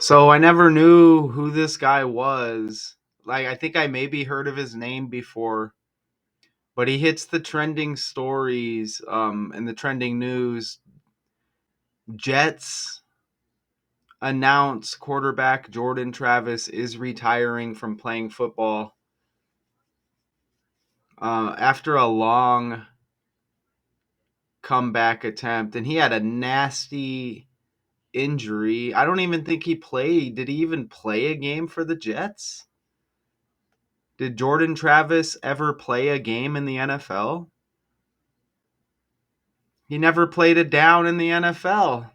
So I never knew who this guy was. Like, I think I maybe heard of his name before, but he hits the trending stories and the trending news. Jets announce quarterback Jordan Travis is retiring from playing football after a long comeback attempt, and he had a nasty injury. I don't even think he played. Did he even play a game for the Jets? Did Jordan Travis ever play a game in the NFL? He never played a down in the NFL.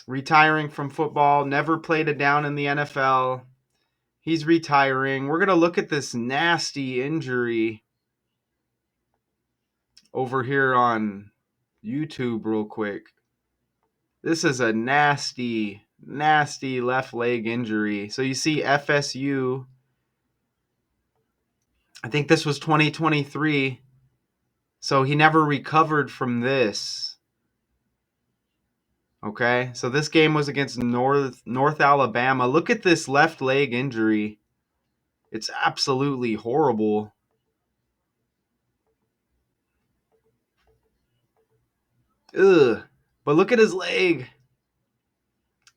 Retiring from football, never played a down in the NFL. He's retiring. We're going to look at this nasty injury over here on YouTube real quick. This is a nasty, nasty left leg injury. So you see FSU. I think this was 2023. So he never recovered from this. Okay, so this game was against North Alabama. Look at this left leg injury. It's absolutely horrible. Ugh. But look at his leg.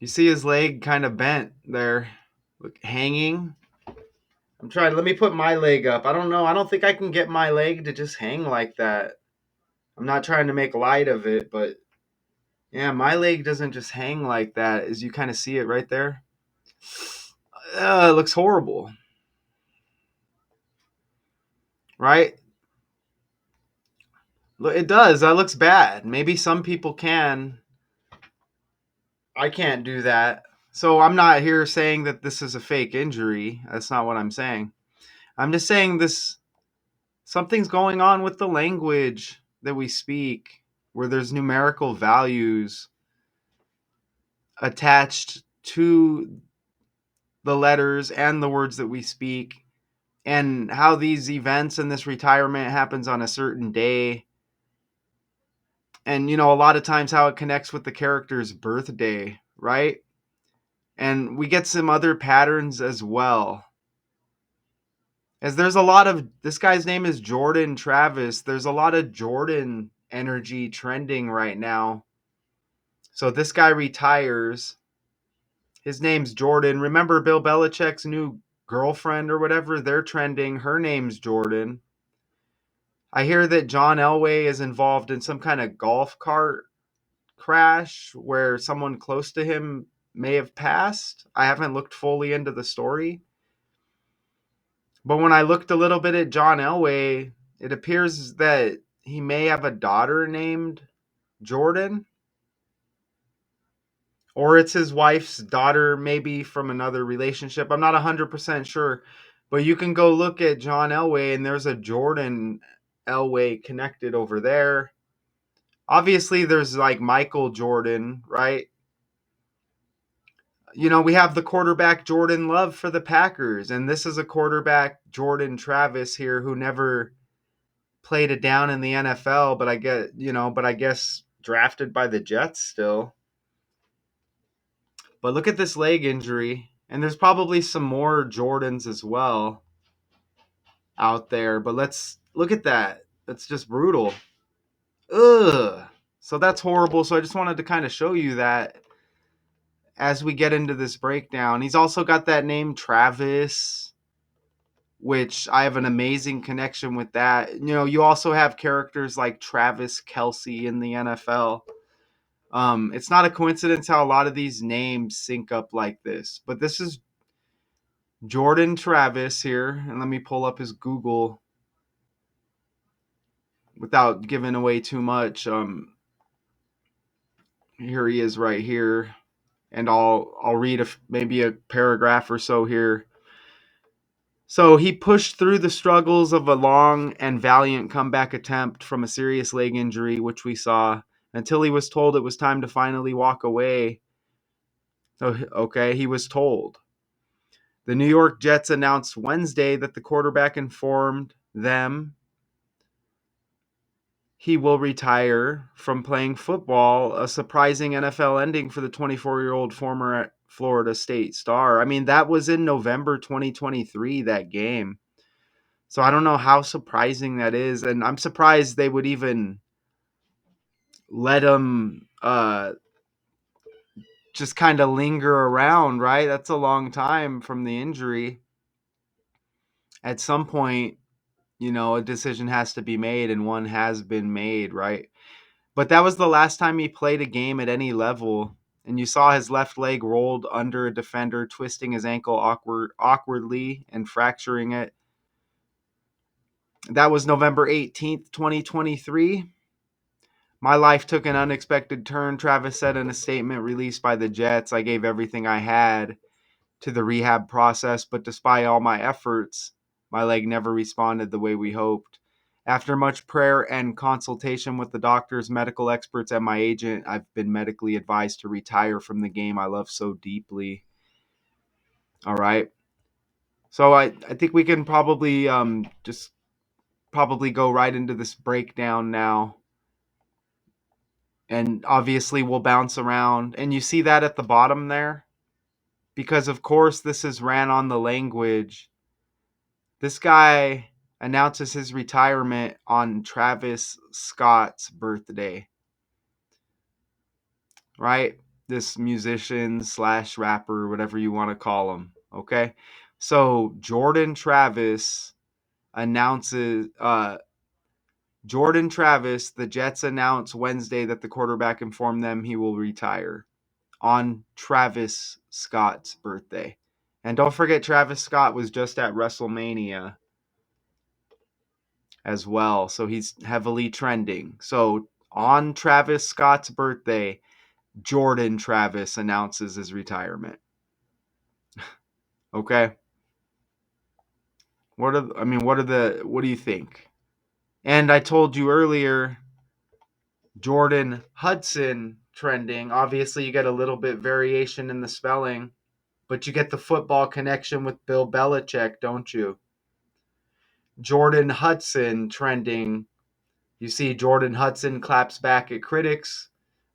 You see his leg kind of bent there. Look, hanging. I'm trying. Let me put my leg up. I don't know. I don't think I can get my leg to just hang like that. I'm not trying to make light of it, but yeah, my leg doesn't just hang like that, as you kind of see it right there. It looks horrible, right? It does. That looks bad. Maybe some people can. I can't do that. So I'm not here saying that this is a fake injury. That's not what I'm saying. I'm just saying this something's going on with the language that we speak where there's numerical values attached to the letters and the words that we speak, and how these events and this retirement happens on a certain day, and a lot of times how it connects with the character's birthday, right? And we get some other patterns as well, as there's a lot of, this guy's name is Jordan Travis, there's a lot of Jordan energy trending right now. So this guy retires. His name's Jordan. Remember Bill Belichick's new girlfriend or whatever? They're trending. Her name's Jordan. I hear that John Elway is involved in some kind of golf cart crash where someone close to him may have passed. I haven't looked fully into the story. But when I looked a little bit at John Elway, it appears that he may have a daughter named Jordan, or it's his wife's daughter, maybe from another relationship. I'm not 100% sure, but you can go look at John Elway and there's a Jordan Elway connected over there. Obviously, there's like Michael Jordan, right? We have the quarterback Jordan Love for the Packers, and this is a quarterback Jordan Travis here who never played it down in the NFL, but I guess drafted by the Jets still. But look at this leg injury, and there's probably some more Jordans as well out there. But let's look at that. That's just brutal. Ugh. So that's horrible. So I just wanted to kind of show you that as we get into this breakdown. He's also got that name Travis, which I have an amazing connection with that. You also have characters like Travis Kelce in the NFL. It's not a coincidence how a lot of these names sync up like this. But this is Jordan Travis here, and let me pull up his Google without giving away too much. Here he is right here, and I'll read maybe a paragraph or so here. So he pushed through the struggles of a long and valiant comeback attempt from a serious leg injury, which we saw, until he was told it was time to finally walk away. So, okay, he was told. The New York Jets announced Wednesday that the quarterback informed them he will retire from playing football, a surprising NFL ending for the 24-year-old former Florida State star. I mean, that was in November 2023, that game. So I don't know how surprising that is. And I'm surprised they would even let him just kind of linger around, right? That's a long time from the injury. At some point, a decision has to be made, and one has been made, right? But that was the last time he played a game at any level. And you saw his left leg rolled under a defender, twisting his ankle awkwardly and fracturing it. That was November 18th, 2023. My life took an unexpected turn, Travis said in a statement released by the Jets. I gave everything I had to the rehab process, but despite all my efforts, my leg never responded the way we hoped. After much prayer and consultation with the doctors, medical experts, and my agent, I've been medically advised to retire from the game I love so deeply. All right. So I think we can probably just probably go right into this breakdown now. And obviously we'll bounce around. And you see that at the bottom there? Because of course this is ran on the language. This guy announces his retirement on Travis Scott's birthday, right? This musician slash rapper, whatever you want to call him. Okay. So announces, Jordan Travis, the Jets announced Wednesday that the quarterback informed them he will retire on Travis Scott's birthday. And don't forget, Travis Scott was just at WrestleMania as well. So he's heavily trending. So on Travis Scott's birthday, Jordan Travis announces his retirement. Okay. What do you think? And I told you earlier, Jordan Hudson trending. Obviously, you get a little bit variation in the spelling, but you get the football connection with Bill Belichick, don't you? Jordan Hudson trending. You see Jordan Hudson claps back at critics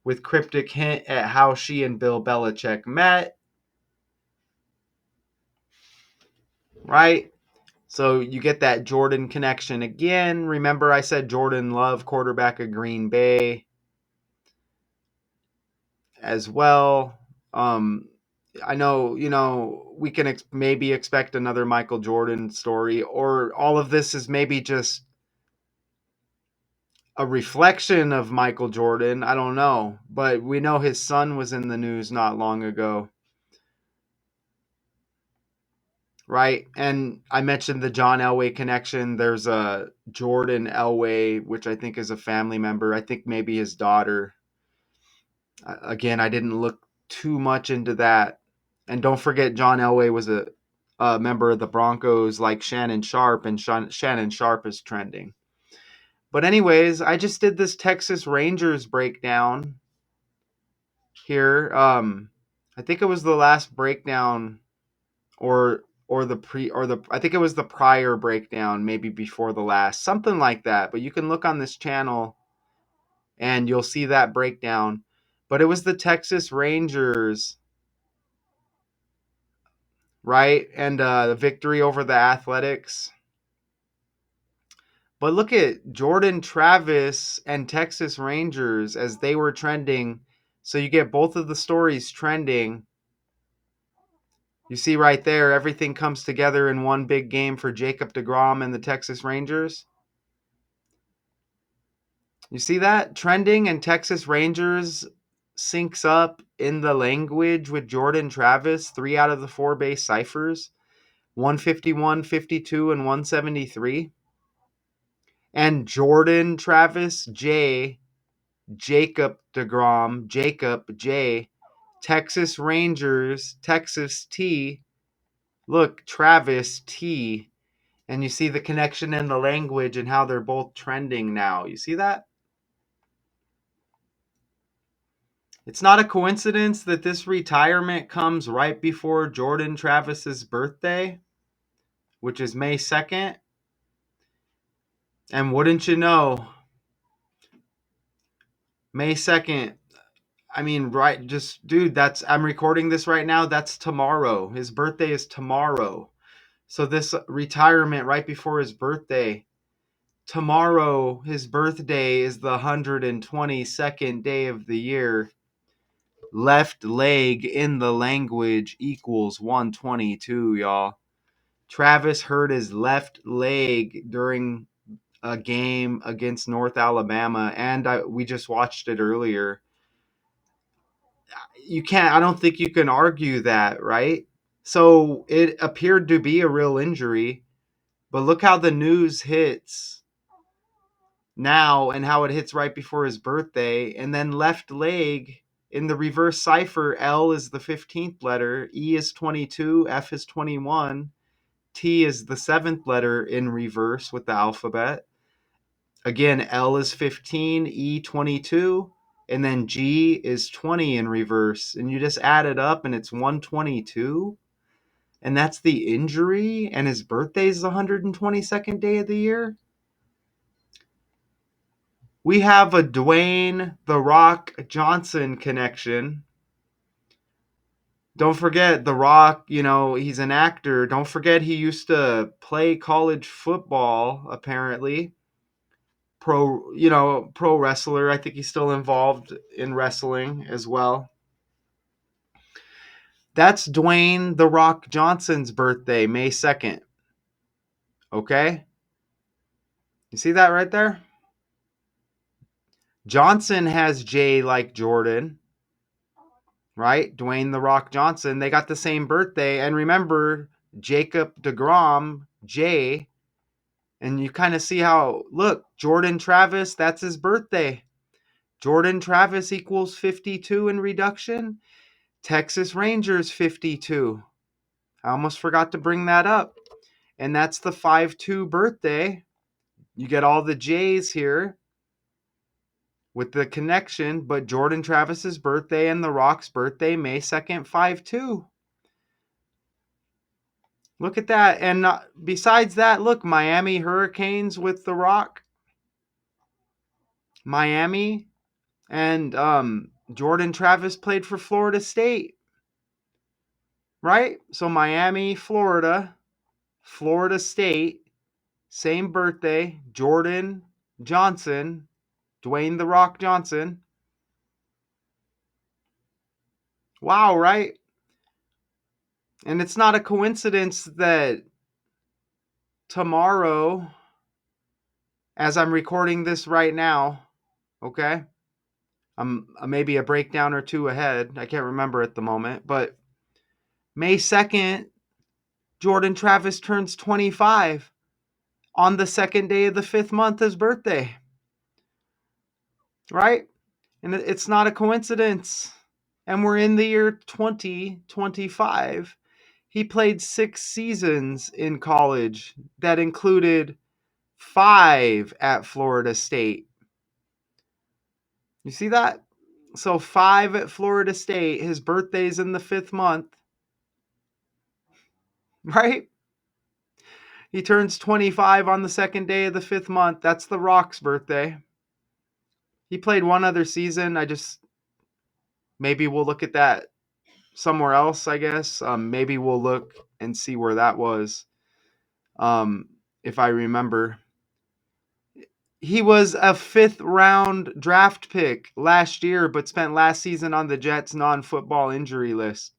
with cryptic hint at how she and Bill Belichick met. Right? So you get that Jordan connection again. Remember I said Jordan Love, quarterback of Green Bay as well. I know, we can maybe expect another Michael Jordan story, or all of this is maybe just a reflection of Michael Jordan. I don't know. But we know his son was in the news not long ago. Right? And I mentioned the John Elway connection. There's a Jordan Elway, which I think is a family member. I think maybe his daughter. Again, I didn't look too much into that. And don't forget, John Elway was a member of the Broncos like Shannon Sharp, and Shannon Sharp is trending. But anyways, I just did this Texas Rangers breakdown here. I think it was the last breakdown or the pre or the I think it was the prior breakdown, maybe before the last, something like that. But you can look on this channel and you'll see that breakdown. But it was the Texas Rangers, right? And the victory over the Athletics. But look at Jordan Travis and Texas Rangers as they were trending. So you get both of the stories trending. You see right there, everything comes together in one big game for Jacob deGrom and the Texas Rangers. You see that? Trending and Texas Rangers syncs up in the language with Jordan Travis, 3 out of the 4 base ciphers, 151, 52, and 173. And Jordan Travis, J, Jacob deGrom, Jacob, J, Texas Rangers, Texas T, look, Travis T. And you see the connection in the language and how they're both trending now. You see that? It's not a coincidence that this retirement comes right before Jordan Travis's birthday, which is May 2nd. And wouldn't you know, May 2nd. I mean, right, just dude, I'm recording this right now. That's tomorrow. His birthday is tomorrow. So this retirement right before his birthday. Tomorrow, his birthday is the 122nd day of the year. Left leg in the language equals 122, y'all. Travis hurt his left leg during a game against North Alabama, and we just watched it earlier. I don't think you can argue that, right? So it appeared to be a real injury, but look how the news hits now and how it hits right before his birthday. And then left leg in the reverse cipher, L is the 15th letter, E is 22, F is 21, T is the 7th letter in reverse with the alphabet. Again, L is 15, E 22, and then G is 20 in reverse. And you just add it up and it's 122. And that's the injury, and his birthday is the 122nd day of the year. We have a Dwayne "The Rock" Johnson connection. Don't forget, The Rock, he's an actor. Don't forget he used to play college football, apparently. Pro wrestler. I think he's still involved in wrestling as well. That's Dwayne "The Rock" Johnson's birthday, May 2nd. Okay? You see that right there? Johnson has J like Jordan, right? Dwayne "The Rock" Johnson. They got the same birthday. And remember, Jacob DeGrom, J. And you kind of see how, look, Jordan Travis, that's his birthday. Jordan Travis equals 52 in reduction. Texas Rangers 52. I almost forgot to bring that up. And that's the 5-2 birthday. You get all the J's here with the connection, but Jordan Travis's birthday and The Rock's birthday, May 2nd, 5-2. Look at that. And besides that, look, Miami Hurricanes with The Rock. Miami. And Jordan Travis played for Florida State. Right? So Miami, Florida, Florida State, same birthday, Jordan Johnson, Dwayne "The Rock" Johnson. Wow, right? And it's not a coincidence that tomorrow, as I'm recording this right now, okay, I'm maybe a breakdown or two ahead. I can't remember at the moment, but May 2nd, Jordan Travis turns 25 on the second day of the 5th month, his birthday. Right? And it's not a coincidence. And we're in the year 2025. He played 6 seasons in college that included 5 at Florida State. You see that? So 5 at Florida State. His birthday's in the 5th month. Right? He turns 25 on the second day of the 5th month. That's The Rock's birthday. He played one other season. Maybe we'll look at that somewhere else, I guess. Maybe we'll look and see where that was. If I remember. He was a 5th round draft pick last year, but spent last season on the Jets non-football injury list.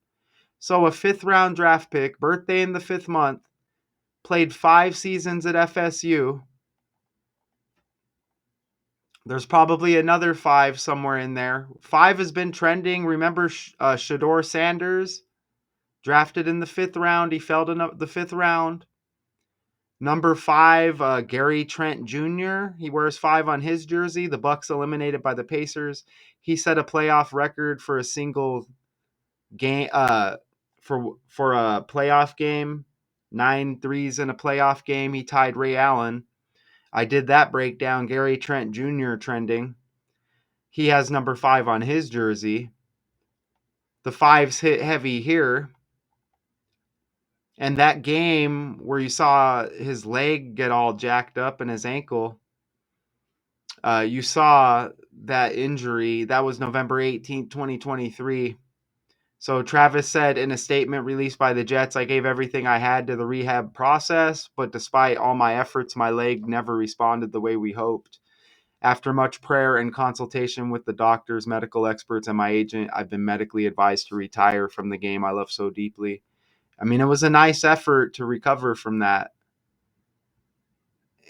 So a 5th round draft pick, birthday in the 5th month, played 5 seasons at FSU. There's probably another 5 somewhere in there. 5 has been trending. Remember Shador Sanders, drafted in the 5th round. He fell to the 5th round. Number 5, Gary Trent Jr. He wears 5 on his jersey. The Bucks eliminated by the Pacers. He set a playoff record for a single game. For a playoff game, 9 threes in a playoff game. He tied Ray Allen. I did that breakdown. Gary Trent Jr. trending. He has number 5 on his jersey. The 5s hit heavy here. And that game where you saw his leg get all jacked up and his ankle, you saw that injury. That was November 18th, 2023. So Travis said in a statement released by the Jets, I gave everything I had to the rehab process, but despite all my efforts, my leg never responded the way we hoped. After much prayer and consultation with the doctors, medical experts, and my agent, I've been medically advised to retire from the game I love so deeply. I mean, it was a nice effort to recover from that.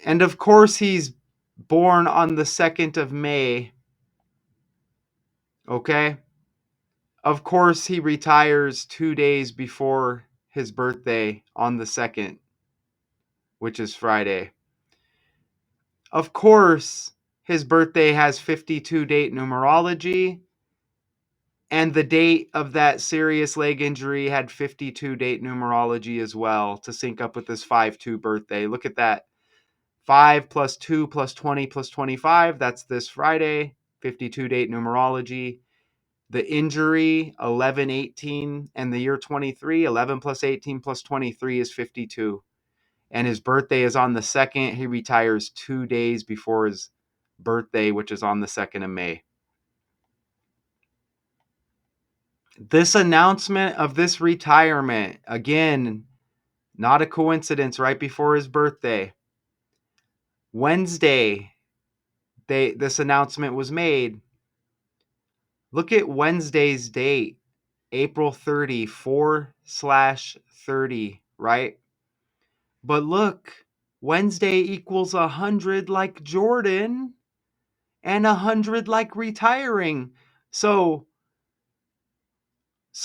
And of course, he's born on the 2nd of May. Okay? Of course, he retires 2 days before his birthday on the 2nd, which is Friday. Of course, his birthday has 52 date numerology, and the date of that serious leg injury had 52 date numerology as well to sync up with his 5/2 birthday. Look at that. 5 plus 2 plus 20 plus 25. That's this Friday. 52 date numerology. The injury, 11/18, and the year 23, 11 plus 18 plus 23 is 52. And his birthday is on the 2nd. He retires 2 days before his birthday, which is on the 2nd of May. This announcement of this retirement, again, not a coincidence, right before his birthday. Wednesday, this announcement was made. Look at Wednesday's date, April 30, 4/30, right? But look, Wednesday equals 100 like Jordan and 100 like retiring. So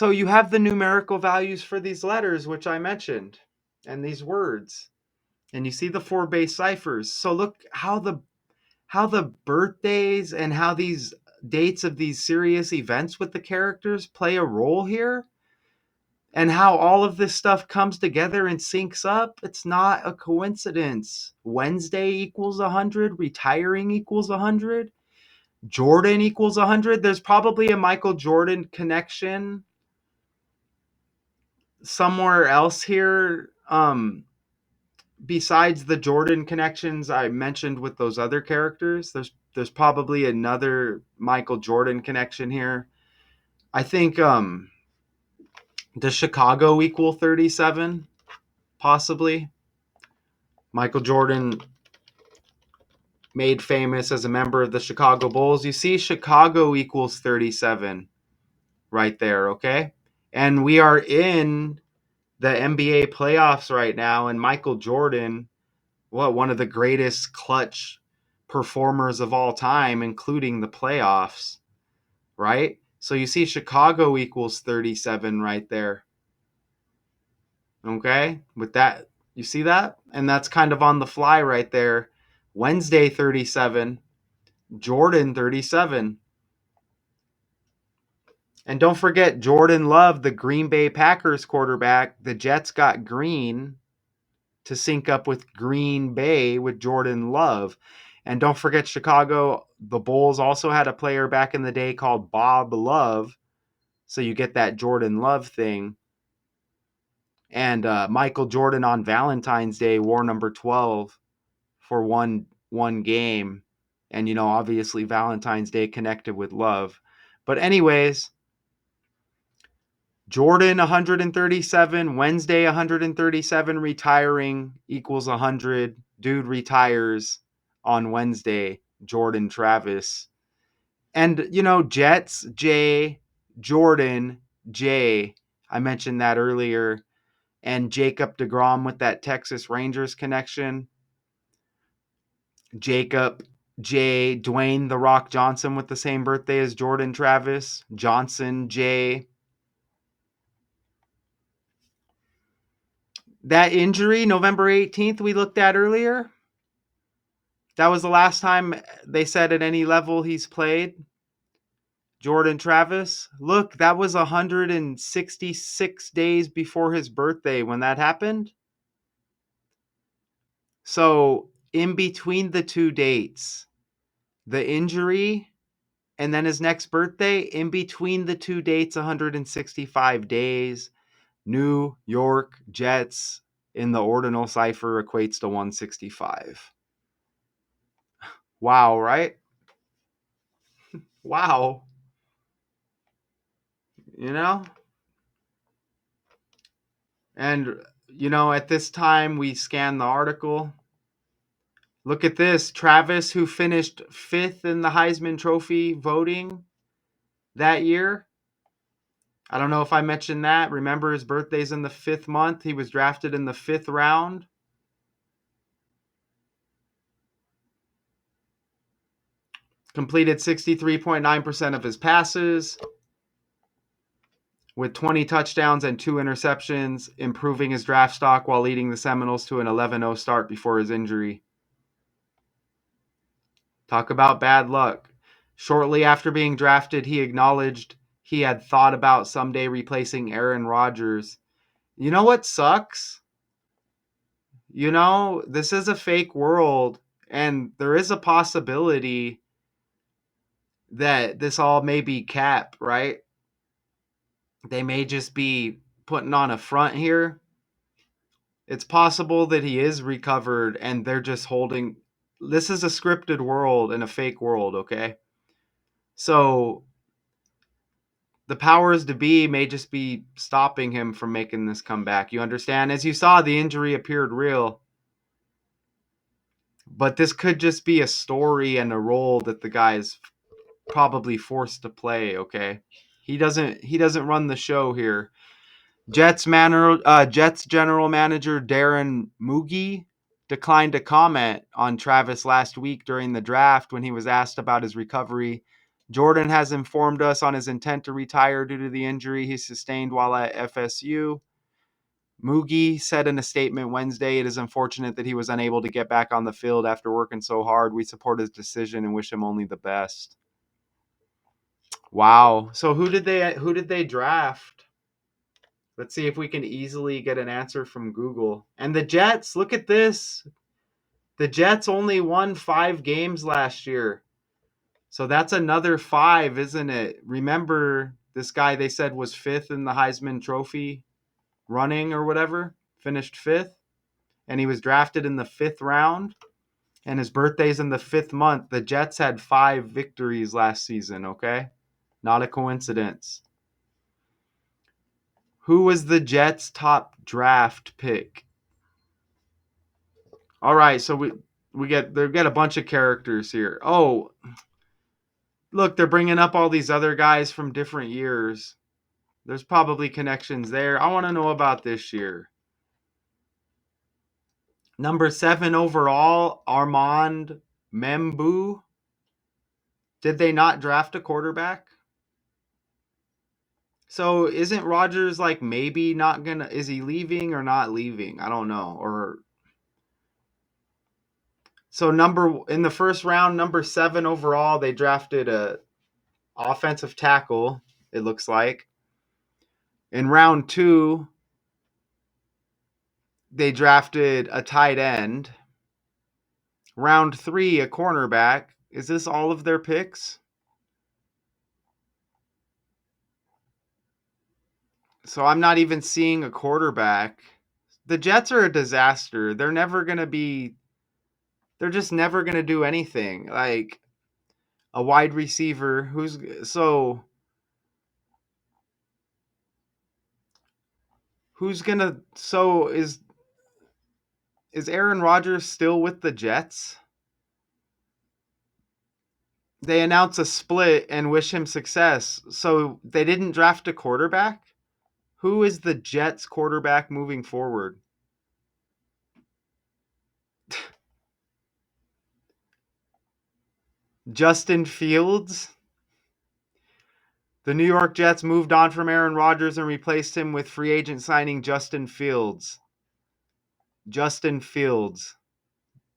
you have the numerical values for these letters, which I mentioned, and these words. And you see the 4 base ciphers. So look how the birthdays and how these dates of these serious events with the characters play a role here, and how all of this stuff comes together and syncs up. It's not a coincidence. Wednesday equals 100, retiring equals 100, Jordan equals 100. There's probably a Michael Jordan connection somewhere else here, besides the Jordan connections I mentioned with those other characters. There's probably another Michael Jordan connection here. I think does Chicago equal 37? Possibly. Michael Jordan made famous as a member of the Chicago Bulls. You see, Chicago equals 37 right there, okay? And we are in the NBA playoffs right now, and Michael Jordan, one of the greatest clutch performers of all time, including the playoffs, right? So you see Chicago equals 37 right there. Okay? With that, you see that? And that's kind of on the fly right there. Wednesday 37, Jordan 37. And don't forget Jordan Love, the Green Bay Packers quarterback. The Jets got green to sync up with Green Bay with Jordan Love. And don't forget Chicago, the Bulls also had a player back in the day called Bob Love. So you get that Jordan Love thing. And Michael Jordan on Valentine's Day wore number 12 for one game. And, obviously Valentine's Day connected with love. But anyways, Jordan 137, Wednesday 137, retiring equals 100. Dude retires on Wednesday, Jordan Travis. And, Jets, J, Jordan, J. I mentioned that earlier. And Jacob deGrom with that Texas Rangers connection. Jacob, J, Dwayne The Rock Johnson with the same birthday as Jordan Travis. Johnson, J. That injury, November 18th, we looked at earlier, that was the last time they said at any level he's played. Jordan Travis. Look, that was 166 days before his birthday when that happened. So, in between the two dates, the injury and then his next birthday, in between the two dates, 165 days. New York Jets in the ordinal cipher equates to 165. Wow, right? Wow. You know? And, at this time, we scan the article. Look at this. Travis, who finished fifth in the Heisman Trophy voting that year. I don't know if I mentioned that. Remember, his birthday's in the fifth month. He was drafted in the fifth round. Completed 63.9% of his passes with 20 touchdowns and 2 interceptions, improving his draft stock while leading the Seminoles to an 11-0 start before his injury. Talk about bad luck. Shortly after being drafted, he acknowledged he had thought about someday replacing Aaron Rodgers. You know what sucks? This is a fake world, and there is a possibility that this all may be cap, right? They may just be putting on a front here. It's possible that he is recovered and they're just holding. This is a scripted world and a fake world, okay? So the powers to be may just be stopping him from making this comeback. You understand? As you saw, the injury appeared real. But this could just be a story and a role that the guy's probably forced to play, okay? He doesn't run the show here. Jets general manager Darren Moogie declined to comment on Travis last week during the draft when he was asked about his recovery. Jordan has informed us on his intent to retire due to the injury he sustained while at FSU. Moogie said in a statement Wednesday, "It is unfortunate that he was unable to get back on the field after working so hard. We support his decision and wish him only the best." Wow. So who did they draft? Let's see if we can easily get an answer from Google. And the Jets, look at this. The Jets only won 5 games last year. So that's another 5, isn't it? Remember this guy they said was 5th in the Heisman Trophy running or whatever, finished 5th, and he was drafted in the 5th round, and his birthday's in the 5th month. The Jets had 5 victories last season, okay? Not a coincidence. Who was the Jets' top draft pick? All right, so they get a bunch of characters here. Oh, look, they're bringing up all these other guys from different years. There's probably connections there. I want to know about this year. Number 7 overall, Armand Membu. Did they not draft a quarterback? So isn't Rodgers like maybe not gonna? Is he leaving or not leaving? I don't know. Or so in the first round, number 7 overall, they drafted a offensive tackle. It looks like in round 2, they drafted a tight end. Round 3, a cornerback. Is this all of their picks? So I'm not even seeing a quarterback. The Jets are a disaster. They're just never going to do anything. Like a wide receiver who's going to is Aaron Rodgers still with the Jets? They announce a split and wish him success. So they didn't draft a quarterback? Who is the Jets quarterback moving forward? Justin Fields? The New York Jets moved on from Aaron Rodgers and replaced him with free agent signing Justin Fields. Justin Fields.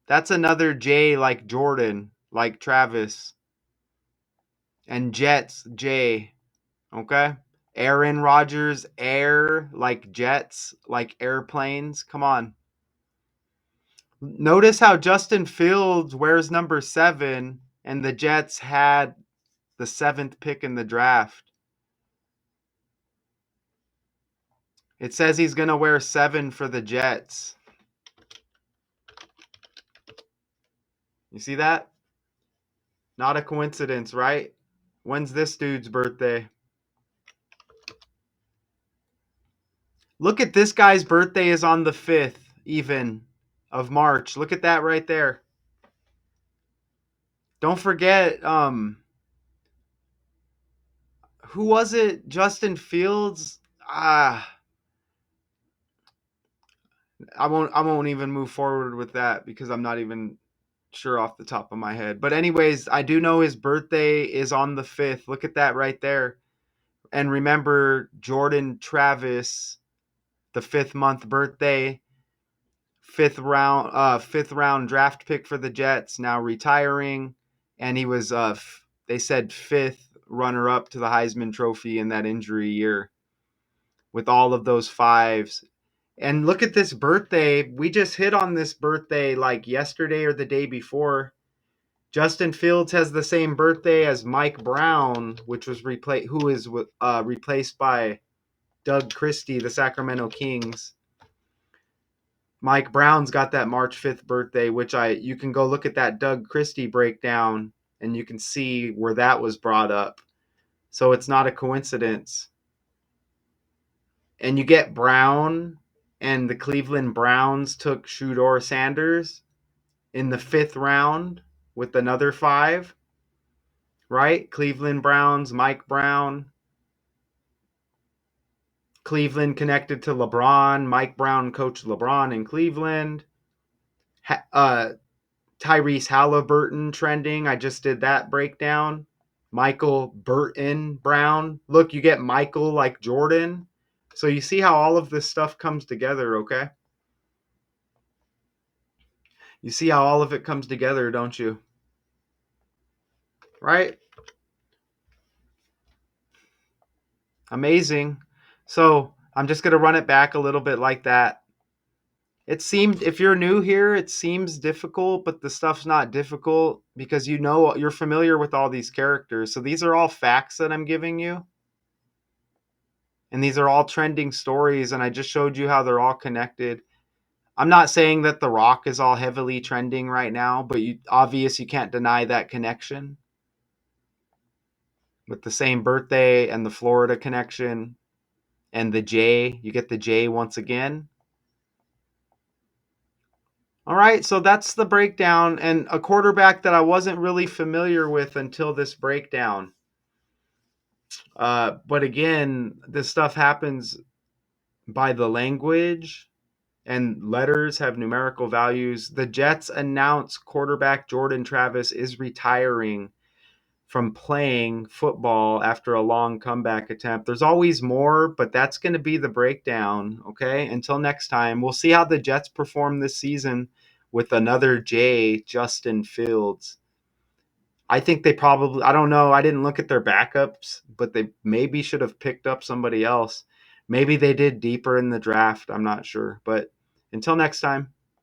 That's another J like Jordan, like Travis. And Jets, J. Okay? Aaron Rodgers, air, like jets, like airplanes. Come on. Notice how Justin Fields wears number 7 and the Jets had the 7th pick in the draft. It says he's going to wear 7 for the Jets. You see that? Not a coincidence, right? When's this dude's birthday? Look at this guy's birthday is on the 5th even of March. Look at that right there. Don't forget who was it? Justin Fields? Ah, I won't even move forward with that because I'm not even sure off the top of my head. But anyways, I do know his birthday is on the 5th. Look at that right there. And remember Jordan Travis, the 5th month birthday, fifth round draft pick for the Jets, now retiring, and he was they said 5th runner up to the Heisman Trophy in that injury year with all of those fives. And look at this birthday. We just hit on this birthday like yesterday or the day before. Justin Fields has the same birthday as Mike Brown, which was replaced by Doug Christie, the Sacramento Kings. Mike Brown's got that March 5th birthday, which you can go look at that Doug Christie breakdown and you can see where that was brought up. So it's not a coincidence. And you get Brown, and the Cleveland Browns took Shedeur Sanders in the 5th round with another 5, right? Cleveland Browns, Mike Brown. Cleveland connected to LeBron. Mike Brown coached LeBron in Cleveland. Tyrese Halliburton trending. I just did that breakdown. Michael Burton Brown. Look, you get Michael like Jordan. So you see how all of this stuff comes together, okay? You see how all of it comes together, don't you? Right? Amazing. So I'm just going to run it back a little bit like that. It seemed, if you're new here, it seems difficult, but the stuff's not difficult because you're familiar with all these characters. So these are all facts that I'm giving you. And these are all trending stories, and I just showed you how they're all connected. I'm not saying that The Rock is all heavily trending right now, but you can't deny that connection with the same birthday and the Florida connection and the J. You get the J once again. All right, so that's the breakdown, and a quarterback that I wasn't really familiar with until this breakdown. But again, this stuff happens by the language, and letters have numerical values. The Jets announce quarterback Jordan Travis is retiring from playing football after a long comeback attempt. There's always more, but that's going to be the breakdown, okay? Until next time, we'll see how the Jets perform this season with another J, Justin Fields. I think I don't know, I didn't look at their backups, but they maybe should have picked up somebody else. Maybe they did deeper in the draft, I'm not sure. But until next time.